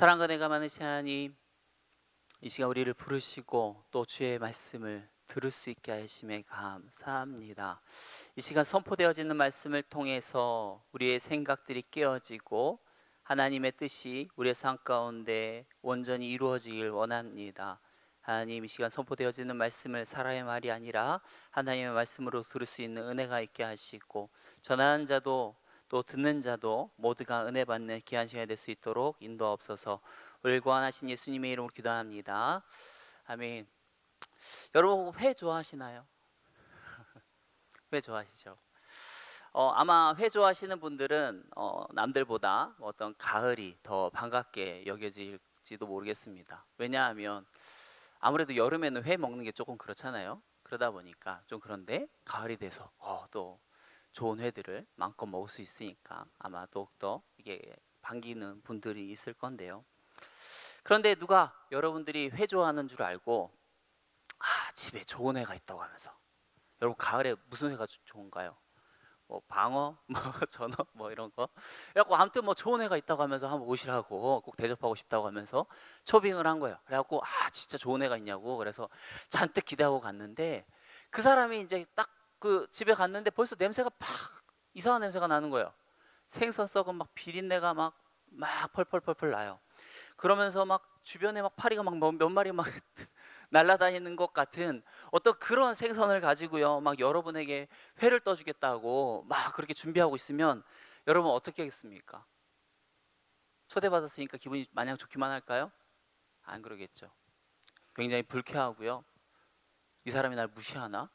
사랑과 은혜가 많으신 하나님, 이 시간 우리를 부르시고 또 주의 말씀을 들을 수 있게 하심에 감사합니다. 이 시간 선포되어지는 말씀을 통해서 우리의 생각들이 깨어지고 하나님의 뜻이 우리의 삶 가운데 온전히 이루어지길 원합니다. 하나님, 이 시간 선포되어지는 말씀을 사람의 말이 아니라 하나님의 말씀으로 들을 수 있는 은혜가 있게 하시고, 전하는 자도 또 듣는 자도 모두가 은혜 받는 귀한 시간이 될 수 있도록 인도하옵소서. 우리를 구원하신 예수님의 이름으로 기도합니다. 아멘. 여러분, 회 좋아하시나요? 회 좋아하시죠? 아마 회 좋아하시는 분들은 남들보다 어떤 가을이 더 반갑게 여겨질지도 모르겠습니다. 왜냐하면 아무래도 여름에는 회 먹는 게 조금 그렇잖아요. 그러다 보니까 좀 그런데 가을이 돼서 또 좋은 회들을 마음껏 먹을 수 있으니까 아마 더욱더 이게 반기는 분들이 있을 건데요. 그런데 누가 여러분들이 회 좋아하는 줄 알고 집에 좋은 회가 있다고 하면서, 여러분 가을에 무슨 회가 좋은가요? 뭐 방어, 뭐 전어, 뭐 이런 거. 그래갖고 아무튼 뭐 좋은 회가 있다고 하면서 한번 오시라고 꼭 대접하고 싶다고 하면서 초빙을 한 거예요. 그래갖고 진짜 좋은 회가 있냐고. 그래서 잔뜩 기대하고 갔는데 그 사람이 이제 딱 그 집에 갔는데 벌써 냄새가 이상한 냄새가 나는 거예요. 생선 썩은 막 비린내가 막 펄펄펄펄 나요. 그러면서 막 주변에 막 파리가 막 몇 마리 막 날아다니는 것 같은 어떤 그런 생선을 가지고요, 막 여러분에게 회를 떠주겠다고 막 그렇게 준비하고 있으면 여러분 어떻게 하겠습니까? 초대받았으니까 기분이 마냥 좋기만 할까요? 안 그러겠죠. 굉장히 불쾌하고요. 이 사람이 날 무시하나?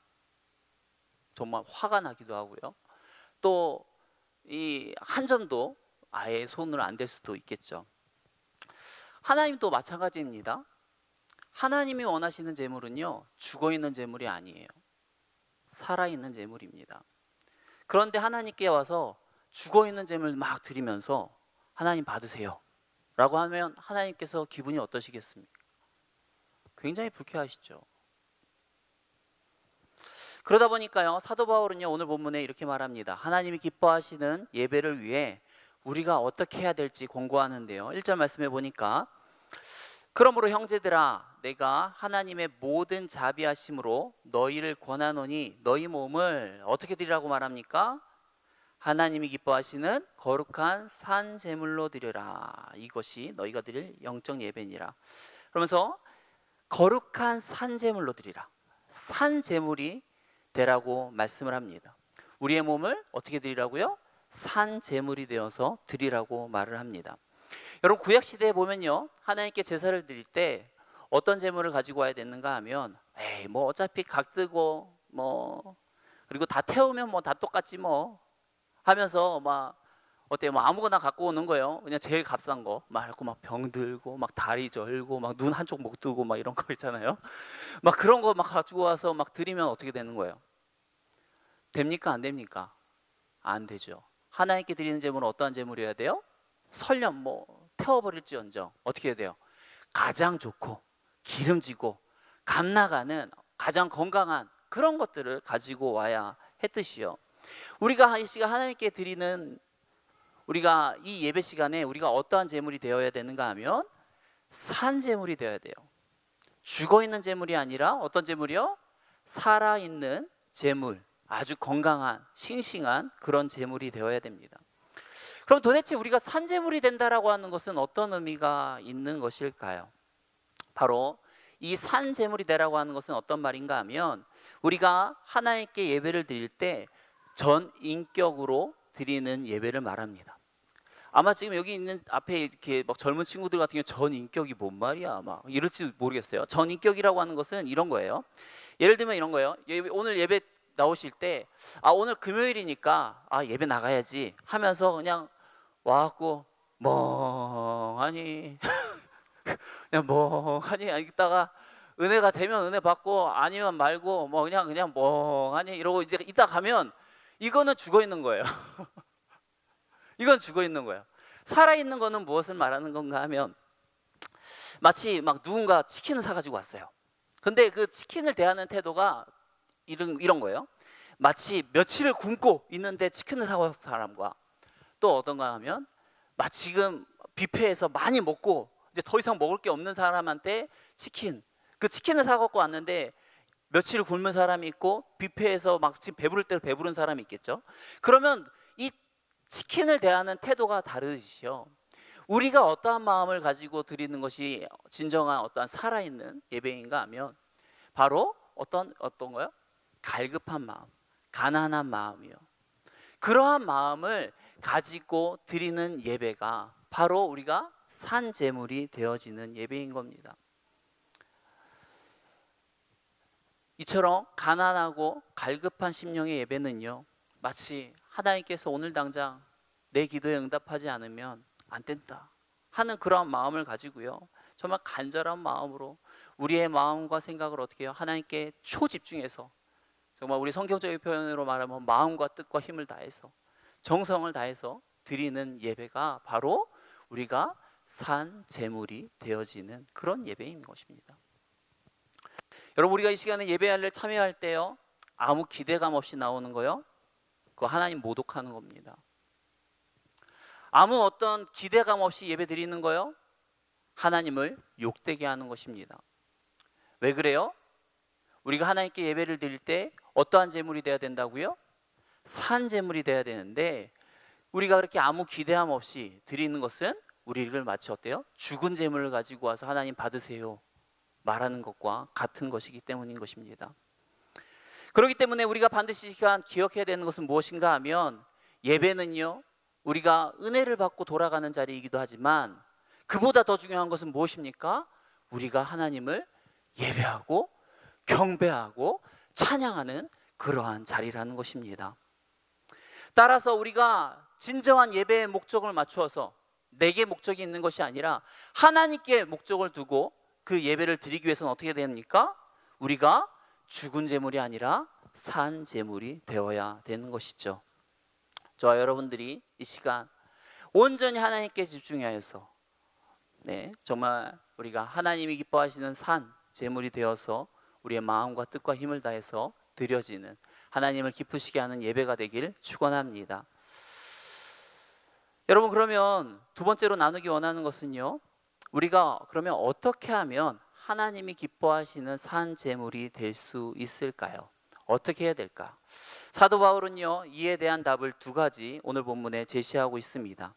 정말 화가 나기도 하고요. 또 이 한 점도 아예 손을 안 댈 수도 있겠죠. 하나님도 마찬가지입니다. 하나님이 원하시는 재물은요, 죽어있는 재물이 아니에요. 살아있는 재물입니다. 그런데 하나님께 와서 죽어있는 재물 막 드리면서 하나님 받으세요 라고 하면 하나님께서 기분이 어떠시겠습니까? 굉장히 불쾌하시죠. 그러다 보니까요, 사도 바울은요, 오늘 본문에 이렇게 말합니다. 하나님이 기뻐하시는 예배를 위해 우리가 어떻게 해야 될지 권고하는데요, 1절 말씀해 보니까, 그러므로 형제들아, 내가 하나님의 모든 자비하심으로 너희를 권하노니 너희 몸을 어떻게 드리라고 말합니까? 하나님이 기뻐하시는 거룩한 산 제물로 드려라. 이것이 너희가 드릴 영적 예배니라. 그러면서 거룩한 산 제물로 드리라. 산 제물이 되라고 말씀을 합니다. 우리의 몸을 어떻게 드리라고요? 산 제물이 되어서 드리라고 말을 합니다. 여러분, 구약 시대에 보면요, 하나님께 제사를 드릴 때 어떤 제물을 가지고 와야 되는가 하면, 뭐 어차피 각뜨고 뭐 그리고 다 태우면 뭐 다 똑같지 뭐 하면서 막 어때요? 뭐 아무거나 갖고 오는 거예요. 그냥 제일 값싼 거 막 병 들고 막 다리 절고 막 눈 한쪽 못 뜨고 막 이런 거 있잖아요. 막 그런 거 막 가지고 와서 막 드리면 어떻게 되는 거예요? 됩니까? 안 됩니까? 안 되죠. 하나님께 드리는 제물은 어떠한 제물이어야 돼요? 설령 뭐 태워버릴지언정 어떻게 해야 돼요? 가장 좋고 기름지고 감 나가는 가장 건강한 그런 것들을 가지고 와야 했듯이요, 우리가 이 시간 하나님께 드리는, 우리가 이 예배 시간에 우리가 어떠한 제물이 되어야 되는가 하면 산 제물이 되어야 돼요. 죽어있는 제물이 아니라 어떤 제물이요? 살아있는 제물, 아주 건강한 싱싱한 그런 제물이 되어야 됩니다. 그럼 도대체 우리가 산 제물이 된다라고 하는 것은 어떤 의미가 있는 것일까요? 바로 이 산 제물이 되라고 하는 것은 어떤 말인가 하면, 우리가 하나님께 예배를 드릴 때 전 인격으로 드리는 예배를 말합니다. 아마 지금 여기 있는 앞에 이렇게 막 젊은 친구들 같은 경우 전 인격이 뭔 말이야 막 이럴지 모르겠어요. 전 인격이라고 하는 것은 이런 거예요. 예를 들면 이런 거예요. 오늘 예배 나오실 때 오늘 금요일이니까 예배 나가야지 하면서 그냥 와갖고 멍하니 그냥 멍하니 있다가 은혜가 되면 은혜 받고 아니면 말고 뭐 그냥 멍하니 이러고 이제 이따 가면 이거는 죽어 있는 거예요. 이건 죽어 있는 거예요. 살아 있는 거는 무엇을 말하는 건가 하면, 마치 막 누군가 치킨을 사가지고 왔어요. 근데 그 치킨을 대하는 태도가 이런 거예요. 마치 며칠을 굶고 있는데 치킨을 사고 왔을 사람과, 또 어떤가 하면 마치 지금 뷔페에서 많이 먹고 이제 더 이상 먹을 게 없는 사람한테 치킨, 그 치킨을 사갖고 왔는데 며칠 굶은 사람이 있고 뷔페에서 막 지금 배부를 때 배부른 사람이 있겠죠. 그러면 이 치킨을 대하는 태도가 다르시죠. 우리가 어떠한 마음을 가지고 드리는 것이 진정한 어떠한 살아있는 예배인가 하면 바로 어떤 거요? 갈급한 마음, 가난한 마음이요. 그러한 마음을 가지고 드리는 예배가 바로 우리가 산 제물이 되어지는 예배인 겁니다. 이처럼 가난하고 갈급한 심령의 예배는요, 마치 하나님께서 오늘 당장 내 기도에 응답하지 않으면 안 된다 하는 그런 마음을 가지고요, 정말 간절한 마음으로 우리의 마음과 생각을 어떻게 해요? 하나님께 초집중해서, 정말 우리 성경적인 표현으로 말하면 마음과 뜻과 힘을 다해서, 정성을 다해서 드리는 예배가 바로 우리가 산 제물이 되어지는 그런 예배인 것입니다. 여러분, 우리가 이 시간에 예배할래 참여할 때요, 아무 기대감 없이 나오는 거요, 그거 하나님 모독하는 겁니다. 아무 어떤 기대감 없이 예배 드리는 거요, 하나님을 욕되게 하는 것입니다. 왜 그래요? 우리가 하나님께 예배를 드릴 때 어떠한 제물이 되어야 된다고요? 산 제물이 되어야 되는데, 우리가 그렇게 아무 기대함 없이 드리는 것은 우리를 마치 어때요? 죽은 제물을 가지고 와서 하나님 받으세요 말하는 것과 같은 것이기 때문인 것입니다. 그렇기 때문에 우리가 반드시 시간 기억해야 되는 것은 무엇인가 하면, 예배는요, 우리가 은혜를 받고 돌아가는 자리이기도 하지만 그보다 더 중요한 것은 무엇입니까? 우리가 하나님을 예배하고 경배하고 찬양하는 그러한 자리라는 것입니다. 따라서 우리가 진정한 예배의 목적을 맞추어서 내게 목적이 있는 것이 아니라 하나님께 목적을 두고 그 예배를 드리기 위해서는 어떻게 됩니까? 우리가 죽은 제물이 아니라 산 제물이 되어야 되는 것이죠. 저와 여러분들이 이 시간 온전히 하나님께 집중하여서, 정말 우리가 하나님이 기뻐하시는 산 제물이 되어서 우리의 마음과 뜻과 힘을 다해서 드려지는, 하나님을 기쁘시게 하는 예배가 되길 축원합니다. 여러분, 그러면 두 번째로 나누기 원하는 것은요, 우리가 그러면 어떻게 하면 하나님이 기뻐하시는 산 제물이 될 수 있을까요? 어떻게 해야 될까? 사도 바울은요, 이에 대한 답을 두 가지 오늘 본문에 제시하고 있습니다.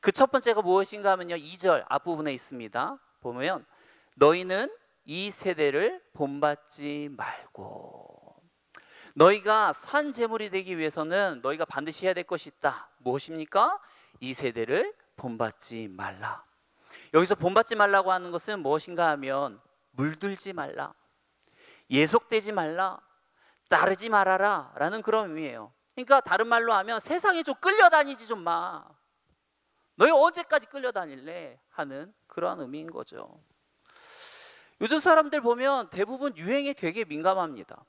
그 첫 번째가 무엇인가 하면요, 2절 앞부분에 있습니다. 보면 너희는 이 세대를 본받지 말고, 너희가 산 제물이 되기 위해서는 너희가 반드시 해야 될 것이 있다. 무엇입니까? 이 세대를 본받지 말라. 여기서 본받지 말라고 하는 것은 무엇인가 하면 물들지 말라, 예속되지 말라, 따르지 말아라 라는 그런 의미예요. 그러니까 다른 말로 하면 세상에 좀 끌려다니지 좀 마, 너희 언제까지 끌려다닐래 하는 그러한 의미인 거죠. 요즘 사람들 보면 대부분 유행에 되게 민감합니다.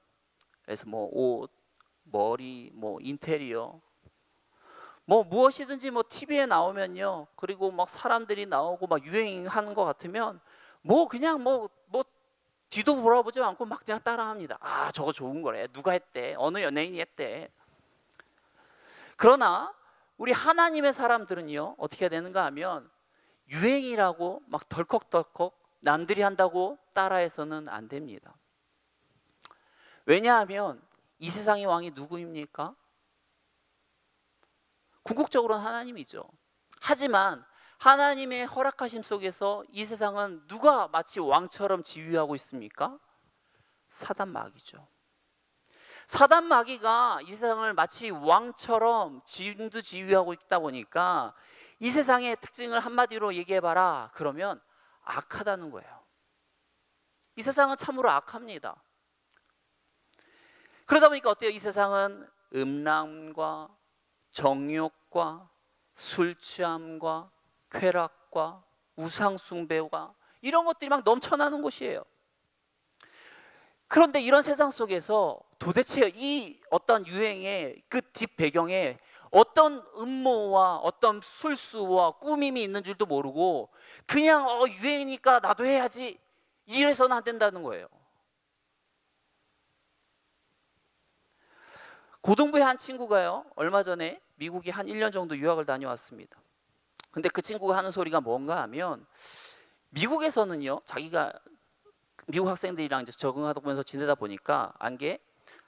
그래서 뭐 옷, 머리, 뭐 인테리어, 뭐 무엇이든지 뭐 TV에 나오면요, 그리고 막 사람들이 나오고 막 유행하는 것 같으면 뭐 그냥 뭐 뒤도 돌아보지 않고 막 그냥 따라합니다. 아, 저거 좋은 거래, 누가 했대, 어느 연예인이 했대. 그러나 우리 하나님의 사람들은요, 어떻게 해야 되는가 하면 유행이라고 막 덜컥덜컥 남들이 한다고 따라해서는 안 됩니다. 왜냐하면 이 세상의 왕이 누구입니까? 궁극적으로는 하나님이죠. 하지만 하나님의 허락하심 속에서 이 세상은 누가 마치 왕처럼 지휘하고 있습니까? 사단 마귀죠. 사단 마귀가 이 세상을 마치 왕처럼 지휘하고 있다 보니까 이 세상의 특징을 한마디로 얘기해봐라 그러면 악하다는 거예요. 이 세상은 참으로 악합니다. 그러다 보니까 어때요? 이 세상은 음란과 정욕과 술 취함과 쾌락과 우상 숭배와 이런 것들이 막 넘쳐나는 곳이에요. 그런데 이런 세상 속에서 도대체 이 어떤 유행의 그 뒷 배경에 어떤 음모와 어떤 술수와 꾸밈이 있는 줄도 모르고 그냥 유행이니까 나도 해야지, 이래서는 안 된다는 거예요. 고등부의 한 친구가요, 얼마 전에 미국에 한 1년 정도 유학을 다녀왔습니다. 근데 그 친구가 하는 소리가 뭔가 하면, 미국에서는요, 자기가 미국 학생들이랑 이제 적응하다 보면서 지내다 보니까 안 게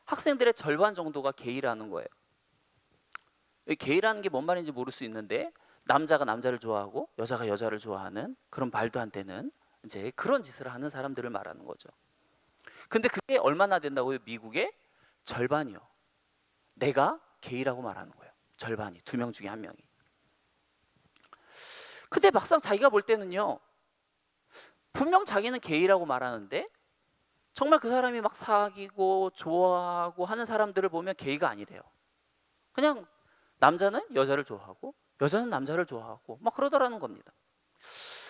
학생들의 절반 정도가 게이라는 거예요. 게이라는 게 뭔 말인지 모를 수 있는데 남자가 남자를 좋아하고 여자가 여자를 좋아하는 그런 말도 안 되는 이제 그런 짓을 하는 사람들을 말하는 거죠. 근데 그게 얼마나 된다고요? 미국의 절반이요. 내가 게이라고 말하는 거예요. 절반이, 2명 중에 1명이. 근데 막상 자기가 볼 때는요, 분명 자기는 게이라고 말하는데 정말 그 사람이 막 사귀고 좋아하고 하는 사람들을 보면 게이가 아니래요. 그냥 남자는 여자를 좋아하고 여자는 남자를 좋아하고 막 그러더라는 겁니다.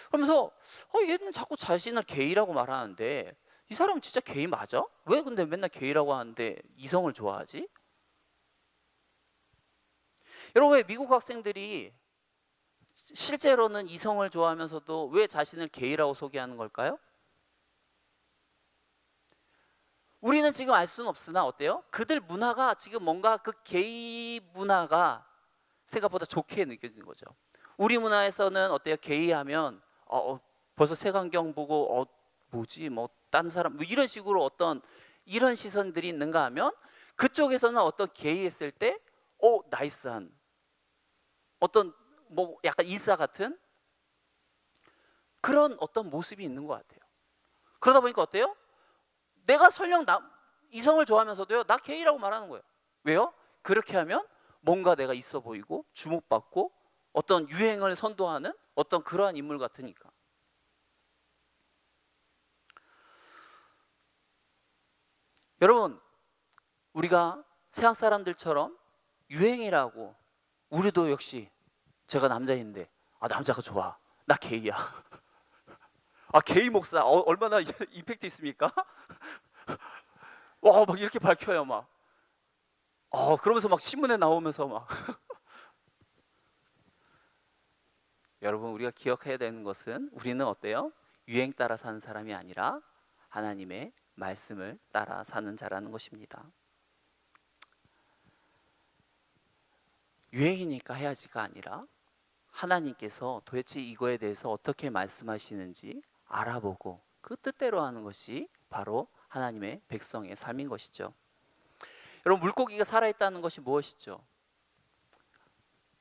그러면서 얘는 자꾸 자신을 게이라고 말하는데 이 사람은 진짜 게이 맞아? 왜 근데 맨날 게이라고 하는데 이성을 좋아하지? 여러분, 왜 미국 학생들이 실제로는 이성을 좋아하면서도 왜 자신을 게이라고 소개하는 걸까요? 우리는 지금 알 수는 없으나 어때요? 그들 문화가 지금 뭔가 그 게이 문화가 생각보다 좋게 느껴지는 거죠. 우리 문화에서는 어때요? 게이 하면 벌써 색안경 보고 뭐지 뭐 딴 사람 뭐 이런 식으로 어떤 이런 시선들이 있는가 하면 그쪽에서는 어떤 게이 했을 때 나이스한 어떤 뭐 약간 인싸 같은 그런 어떤 모습이 있는 것 같아요. 그러다 보니까 어때요? 내가 설령 이성을 좋아하면서도요, 나 게이라고 말하는 거예요. 왜요? 그렇게 하면 뭔가 내가 있어 보이고 주목받고 어떤 유행을 선도하는 어떤 그러한 인물 같으니까. 여러분, 우리가 세상 사람들처럼 유행이라고 우리도 역시 제가 남자인데 남자가 좋아, 나 게이야. 게이 목사 얼마나 임팩트 있습니까? 막 이렇게 밝혀요. 막 그러면서 막 신문에 나오면서 막 여러분, 우리가 기억해야 되는 것은 우리는 어때요? 유행 따라 사는 사람이 아니라 하나님의 말씀을 따라 사는 자라는 것입니다. 유행이니까 해야지가 아니라 하나님께서 도대체 이거에 대해서 어떻게 말씀하시는지 알아보고 그 뜻대로 하는 것이 바로 하나님의 백성의 삶인 것이죠. 여러분, 물고기가 살아있다는 것이 무엇이죠?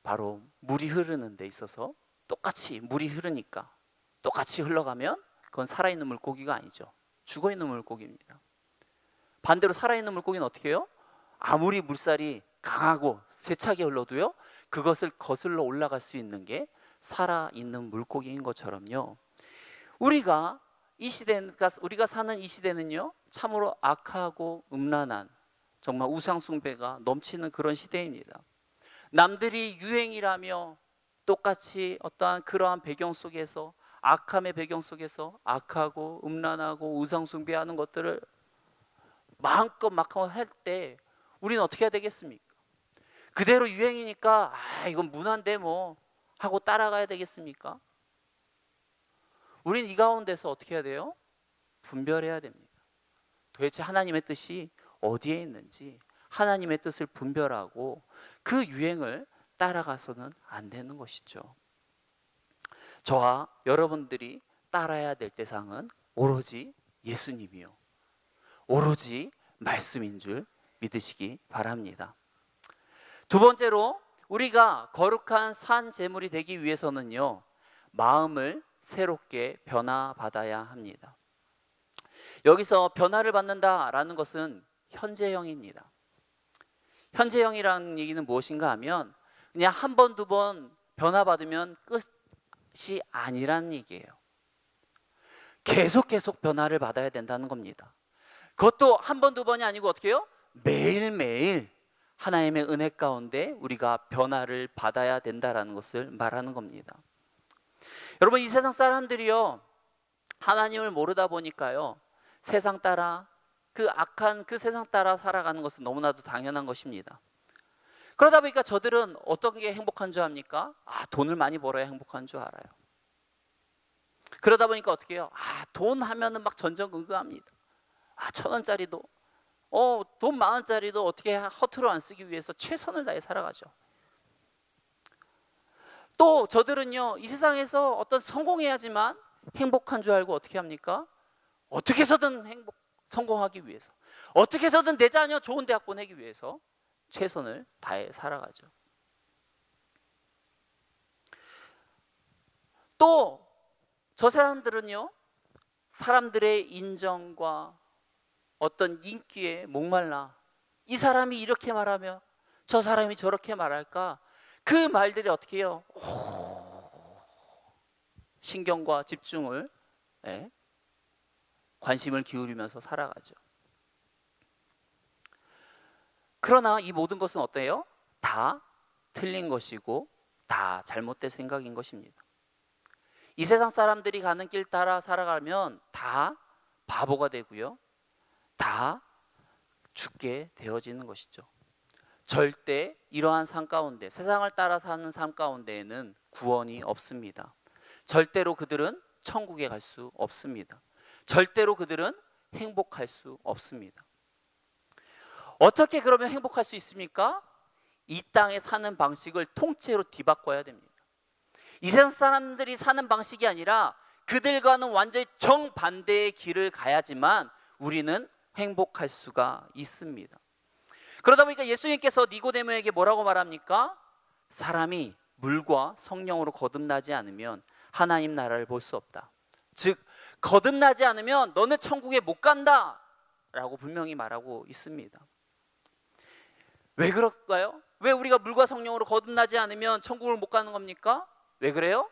바로 물이 흐르는 데 있어서 똑같이 물이 흐르니까 똑같이 흘러가면 그건 살아있는 물고기가 아니죠. 죽어있는 물고기입니다. 반대로 살아있는 물고기는 어떻게 해요? 아무리 물살이 강하고 세차게 흘러도요, 그것을 거슬러 올라갈 수 있는 게 살아있는 물고기인 것처럼요, 우리가 사는 이 시대는요, 참으로 악하고 음란한 정말 우상숭배가 넘치는 그런 시대입니다. 남들이 유행이라며 똑같이 어떠한 그러한 배경 속에서, 악함의 배경 속에서 악하고 음란하고 우상숭배하는 것들을 마음껏 막 할 때 우리는 어떻게 해야 되겠습니까? 그대로 유행이니까 이건 문화인데 뭐 하고 따라가야 되겠습니까? 우린 이 가운데서 어떻게 해야 돼요? 분별해야 됩니다. 도대체 하나님의 뜻이 어디에 있는지 하나님의 뜻을 분별하고 그 유행을 따라가서는 안 되는 것이죠. 저와 여러분들이 따라야 될 대상은 오로지 예수님이요, 오로지 말씀인 줄 믿으시기 바랍니다. 두 번째로, 우리가 거룩한 산 제물이 되기 위해서는요, 마음을 새롭게 변화받아야 합니다. 여기서 변화를 받는다라는 것은 현재형입니다. 현재형이라는 얘기는 무엇인가 하면 그냥 한 번, 두 번 변화받으면 끝이 아니라는 얘기예요. 계속 변화를 받아야 된다는 겁니다. 그것도 한 번, 두 번이 아니고 어떻게 해요? 매일매일 하나님의 은혜 가운데 우리가 변화를 받아야 된다는 것을 말하는 겁니다. 여러분, 이 세상 사람들이요, 하나님을 모르다 보니까요, 세상 따라 그 악한 그 세상 따라 살아가는 것은 너무나도 당연한 것입니다. 그러다 보니까 저들은 어떤 게 행복한 줄 압니까? 돈을 많이 벌어야 행복한 줄 알아요. 그러다 보니까 어떻게 해요? 돈 하면은 막 전전긍긍합니다. 1,000원짜리도 돈 10,000원짜리도 어떻게 허투루 안 쓰기 위해서 최선을 다해 살아가죠. 또 저들은요, 이 세상에서 어떤 성공해야지만 행복한 줄 알고 어떻게 합니까? 어떻게 해서든 성공하기 위해서, 어떻게 해서든 내 자녀 좋은 대학 보내기 위해서 최선을 다해 살아가죠. 또 저 사람들은요, 사람들의 인정과 어떤 인기에 목말라, 이 사람이 이렇게 말하며 저 사람이 저렇게 말할까, 그 말들이 어떻게 해요? 신경과 집중을, 관심을 기울이면서 살아가죠. 그러나 이 모든 것은 어때요? 다 틀린 것이고 다 잘못된 생각인 것입니다. 이 세상 사람들이 가는 길 따라 살아가면 다 바보가 되고요, 다 죽게 되어지는 것이죠. 절대 이러한 삶 가운데, 세상을 따라 사는 삶 가운데에는 구원이 없습니다. 절대로 그들은 천국에 갈 수 없습니다. 절대로 그들은 행복할 수 없습니다. 어떻게 그러면 행복할 수 있습니까? 이 땅에 사는 방식을 통째로 뒤바꿔야 됩니다. 이 세상 사람들이 사는 방식이 아니라 그들과는 완전히 정반대의 길을 가야지만 우리는 행복할 수가 있습니다. 그러다 보니까 예수님께서 니고데모에게 뭐라고 말합니까? 사람이 물과 성령으로 거듭나지 않으면 하나님 나라를 볼 수 없다. 즉, 거듭나지 않으면 너는 천국에 못 간다 라고 분명히 말하고 있습니다. 왜 그럴까요? 왜 우리가 물과 성령으로 거듭나지 않으면 천국을 못 가는 겁니까? 왜 그래요?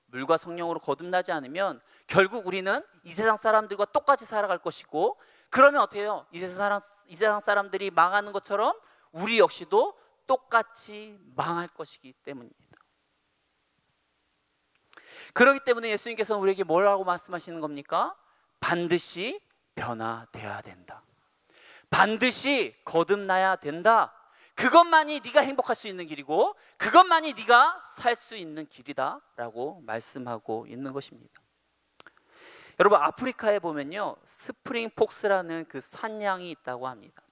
물과 성령으로 거듭나지 않으면 결국 우리는 이 세상 사람들과 똑같이 살아갈 것이고, 그러면 어떻게 해요? 이 세상 사람들이 망하는 것처럼 우리 역시도 똑같이 망할 것이기 때문입니다. 그렇기 때문에 예수님께서는 우리에게 뭐라고 말씀하시는 겁니까? 반드시 변화되어야 된다. 반드시 거듭나야 된다. 그것만이 네가 행복할 수 있는 길이고 그것만이 네가 살 수 있는 길이다 라고 말씀하고 있는 것입니다. 여러분, 아프리카에 보면요, 스프링 폭스라는 그 산양이 있다고 합니다.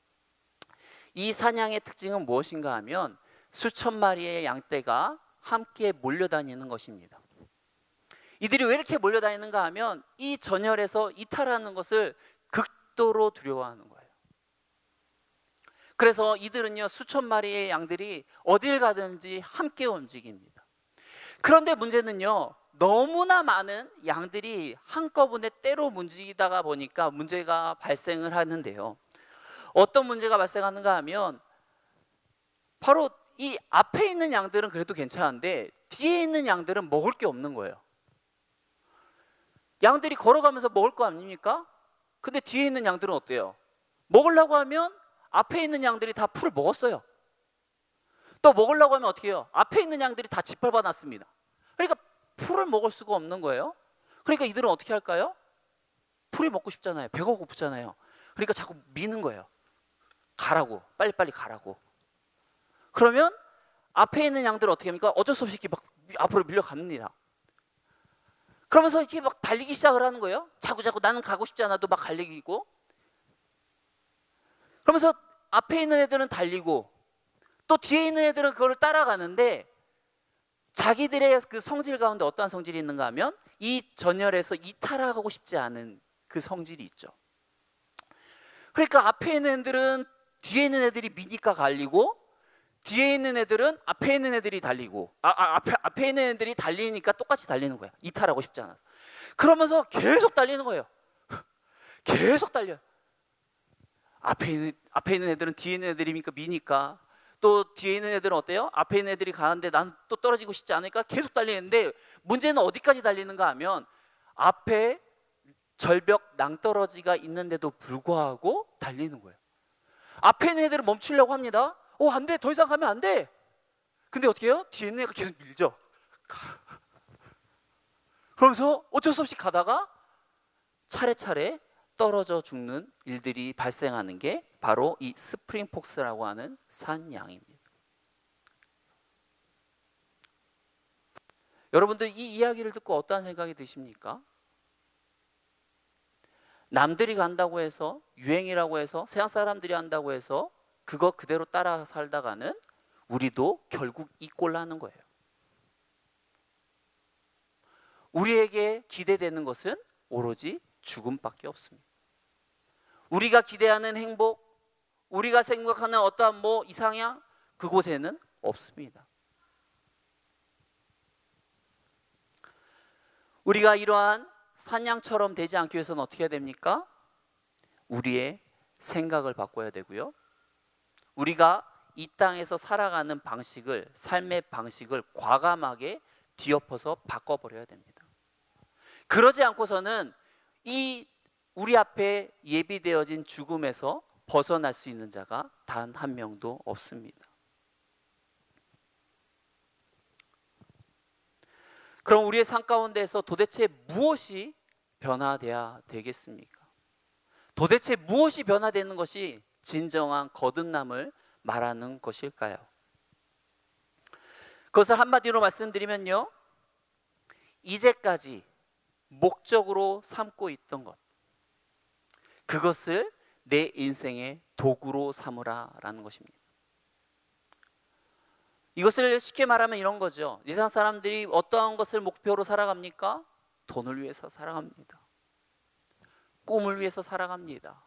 이 산양의 특징은 무엇인가 하면 수천 마리의 양떼가 함께 몰려다니는 것입니다. 이들이 왜 이렇게 몰려다니는가 하면 이 전열에서 이탈하는 것을 극도로 두려워하는 거예요. 그래서 이들은요, 수천 마리의 양들이 어딜 가든지 함께 움직입니다. 그런데 문제는요, 너무나 많은 양들이 한꺼번에 때로 움직이다가 보니까 문제가 발생을 하는데요. 어떤 문제가 발생하는가 하면 바로 이 앞에 있는 양들은 그래도 괜찮은데 뒤에 있는 양들은 먹을 게 없는 거예요. 양들이 걸어가면서 먹을 거 아닙니까? 근데 뒤에 있는 양들은 어때요? 먹으려고 하면 앞에 있는 양들이 다 풀을 먹었어요. 또 먹으려고 하면 어떻게 해요? 앞에 있는 양들이 다 짓밟아 놨습니다. 그러니까 풀을 먹을 수가 없는 거예요. 그러니까 이들은 어떻게 할까요? 풀이 먹고 싶잖아요. 배가 고프잖아요. 그러니까 자꾸 미는 거예요. 가라고, 빨리빨리 가라고. 그러면 앞에 있는 양들은 어떻게 합니까? 어쩔 수 없이 이렇게 막 앞으로 밀려갑니다. 그러면서 이렇게 막 달리기 시작을 하는 거예요. 자꾸 나는 가고 싶지 않아도 막 달리기고. 그러면서 앞에 있는 애들은 달리고 또 뒤에 있는 애들은 그걸 따라가는데 자기들의 그 성질 가운데 어떠한 성질이 있는가 하면 이 전열에서 이탈하고 싶지 않은 그 성질이 있죠. 그러니까 앞에 있는 애들은 뒤에 있는 애들이 미니까 달리고 뒤에 있는 애들은 앞에 있는 애들이 달리고 앞에 있는 애들이 달리니까 똑같이 달리는 거야. 이탈하고 싶지 않아서. 그러면서 계속 달리는 거예요. 계속 달려요. 앞에 있는 애들은 뒤에 있는 애들이니까 미니까, 또 뒤에 있는 애들은 어때요? 앞에 있는 애들이 가는데 난 또 떨어지고 싶지 않으니까 계속 달리는데 문제는 어디까지 달리는가 하면 앞에 절벽 낭떠러지가 있는데도 불구하고 달리는 거예요. 앞에 있는 애들은 멈추려고 합니다. 안 돼, 더 이상 가면 안 돼. 근데 어떻게 해요? 뒤에 있는 애가 계속 밀죠. 그러면서 어쩔 수 없이 가다가 차례차례 떨어져 죽는 일들이 발생하는 게 바로 이 스프링 폭스라고 하는 산양입니다. 여러분들, 이 이야기를 듣고 어떠한 생각이 드십니까? 남들이 간다고 해서, 유행이라고 해서, 세상 사람들이 한다고 해서 그거 그대로 따라 살다가는 우리도 결국 이 꼴 나는 거예요. 우리에게 기대되는 것은 오로지 죽음밖에 없습니다. 우리가 기대하는 행복, 우리가 생각하는 어떠한 이상향, 그곳에는 없습니다. 우리가 이러한 산양처럼 되지 않기 위해서는 어떻게 해야 됩니까? 우리의 생각을 바꿔야 되고요. 우리가 이 땅에서 살아가는 방식을, 삶의 방식을 과감하게 뒤엎어서 바꿔버려야 됩니다. 그러지 않고서는 이 우리 앞에 예비되어진 죽음에서 벗어날 수 있는 자가 단 한 명도 없습니다. 그럼 우리의 삶 가운데에서 도대체 무엇이 변화돼야 되겠습니까? 도대체 무엇이 변화되는 것이 진정한 거듭남을 말하는 것일까요? 그것을 한마디로 말씀드리면요, 이제까지 목적으로 삼고 있던 것, 그것을 내 인생의 도구로 삼으라라는 것입니다. 이것을 쉽게 말하면 이런 거죠. 세상 사람들이 어떠한 것을 목표로 살아갑니까? 돈을 위해서 살아갑니다. 꿈을 위해서 살아갑니다.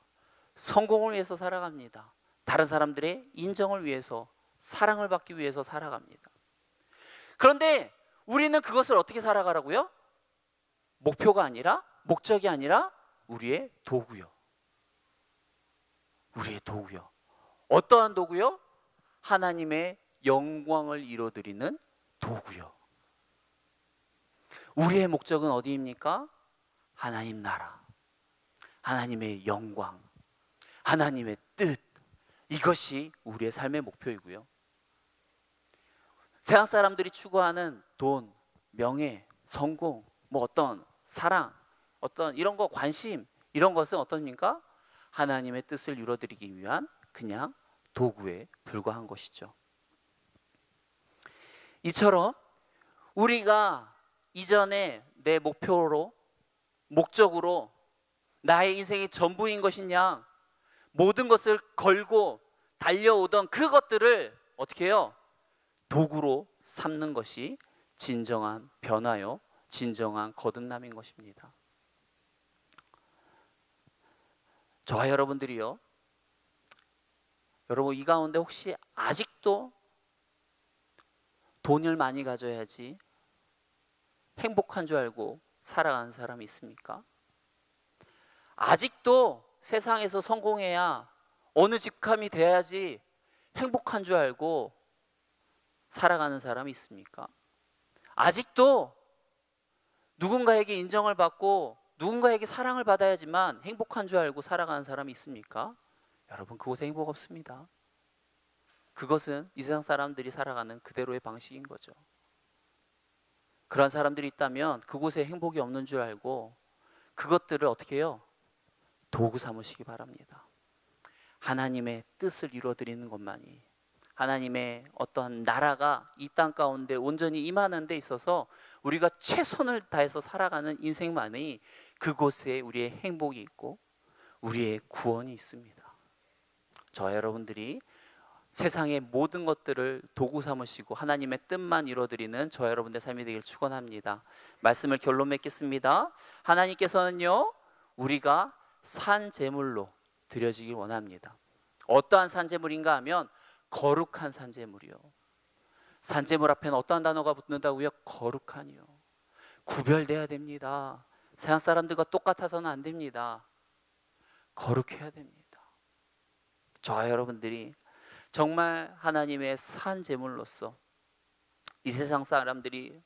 성공을 위해서 살아갑니다. 다른 사람들의 인정을 위해서, 사랑을 받기 위해서 살아갑니다. 그런데 우리는 그것을 어떻게 살아가라고요? 목표가 아니라, 목적이 아니라 우리의 도구요. 우리의 도구요. 어떠한 도구요? 하나님의 영광을 이루어드리는 도구요. 우리의 목적은 어디입니까? 하나님 나라, 하나님의 영광, 하나님의 뜻, 이것이 우리의 삶의 목표이고요. 세상 사람들이 추구하는 돈, 명예, 성공, 어떤 사랑, 어떤 이런 거, 관심, 이런 것은 어떻습니까? 하나님의 뜻을 이루어드리기 위한 그냥 도구에 불과한 것이죠. 이처럼 우리가 이전에 내 목표로, 목적으로 나의 인생의 전부인 것이냐, 모든 것을 걸고 달려오던 그것들을 어떻게 해요? 도구로 삼는 것이 진정한 변화요, 진정한 거듭남인 것입니다. 저와 여러분들이요, 여러분 이 가운데 혹시 아직도 돈을 많이 가져야지 행복한 줄 알고 살아가는 사람이 있습니까? 아직도 세상에서 성공해야, 어느 직함이 돼야지 행복한 줄 알고 살아가는 사람이 있습니까? 아직도 누군가에게 인정을 받고 누군가에게 사랑을 받아야지만 행복한 줄 알고 살아가는 사람이 있습니까? 여러분, 그곳에 행복 없습니다. 그것은 이 세상 사람들이 살아가는 그대로의 방식인 거죠. 그런 사람들이 있다면 그곳에 행복이 없는 줄 알고 그것들을 어떻게 해요? 도구 삼으시기 바랍니다. 하나님의 뜻을 이루어드리는 것만이, 하나님의 어떠한 나라가 이 땅 가운데 온전히 임하는 데 있어서 우리가 최선을 다해서 살아가는 인생만이, 그곳에 우리의 행복이 있고 우리의 구원이 있습니다. 저와 여러분들이 세상의 모든 것들을 도구 삼으시고 하나님의 뜻만 이루어드리는 저와 여러분들의 삶이 되길 축원합니다. 말씀을 결론 맺겠습니다. 하나님께서는요, 우리가 산 제물로 드려지길 원합니다. 어떠한 산 제물인가 하면 거룩한 산 제물이요. 산 제물 앞에는 어떠한 단어가 붙는다고요? 거룩하니요. 구별돼야 됩니다. 세상 사람들과 똑같아서는 안 됩니다. 거룩해야 됩니다. 저와 여러분들이 정말 하나님의 산 제물로서 이 세상 사람들이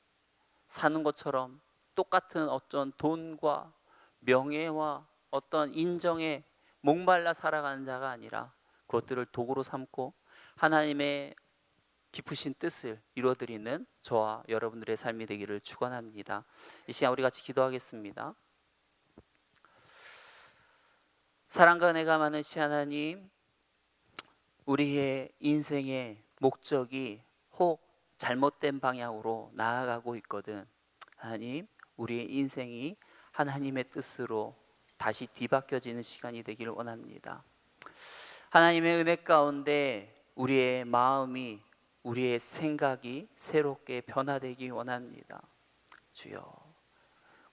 사는 것처럼 똑같은 어떤 돈과 명예와 어떤 인정에 목말라 살아가는 자가 아니라 그것들을 도구로 삼고 하나님의 깊으신 뜻을 이루어드리는 저와 여러분들의 삶이 되기를 축원합니다. 이 시간 우리 같이 기도하겠습니다. 사랑과 은혜가 많으신 하나님, 우리의 인생의 목적이 혹 잘못된 방향으로 나아가고 있거든. 하나님, 우리의 인생이 하나님의 뜻으로 다시 뒤바뀌어지는 시간이 되기를 원합니다. 하나님의 은혜 가운데 우리의 마음이, 우리의 생각이 새롭게 변화되기 원합니다. 주여,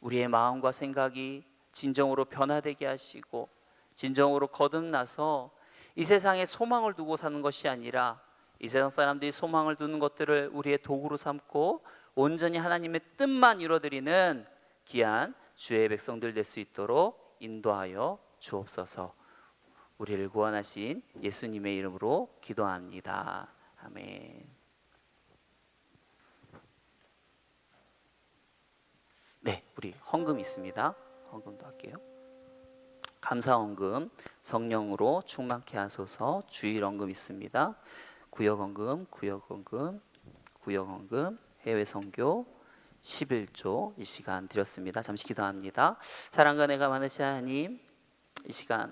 우리의 마음과 생각이 진정으로 변화되게 하시고 진정으로 거듭나서 이 세상에 소망을 두고 사는 것이 아니라 이 세상 사람들이 소망을 두는 것들을 우리의 도구로 삼고 온전히 하나님의 뜻만 이루어드리는 귀한 주의 백성들 될 수 있도록 인도하여 주옵소서. 우리를 구원하신 예수님의 이름으로 기도합니다. 아멘. 네, 우리 헌금 있습니다. 헌금도 할게요. 감사 헌금, 성령으로 충만케 하소서. 주일 헌금 있습니다. 구역 헌금, 구역 헌금, 구역 헌금, 해외 선교 11조 이 시간 드렸습니다. 잠시 기도합니다. 사랑과 은혜가 많으신 하나님, 이 시간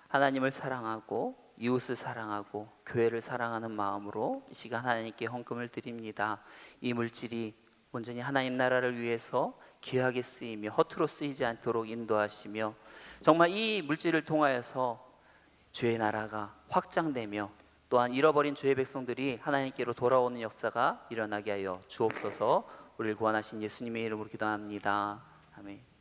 하나님을 사랑하고 이웃을 사랑하고 교회를 사랑하는 마음으로 이 시간 하나님께 헌금을 드립니다. 이 물질이 온전히 하나님 나라를 위해서 귀하게 쓰이며 허투루 쓰이지 않도록 인도하시며 정말 이 물질을 통하여서 주의 나라가 확장되며 또한 잃어버린 주의 백성들이 하나님께로 돌아오는 역사가 일어나게 하여 주옵소서. 우리를 구원하신 예수님의 이름으로 기도합니다. 아멘.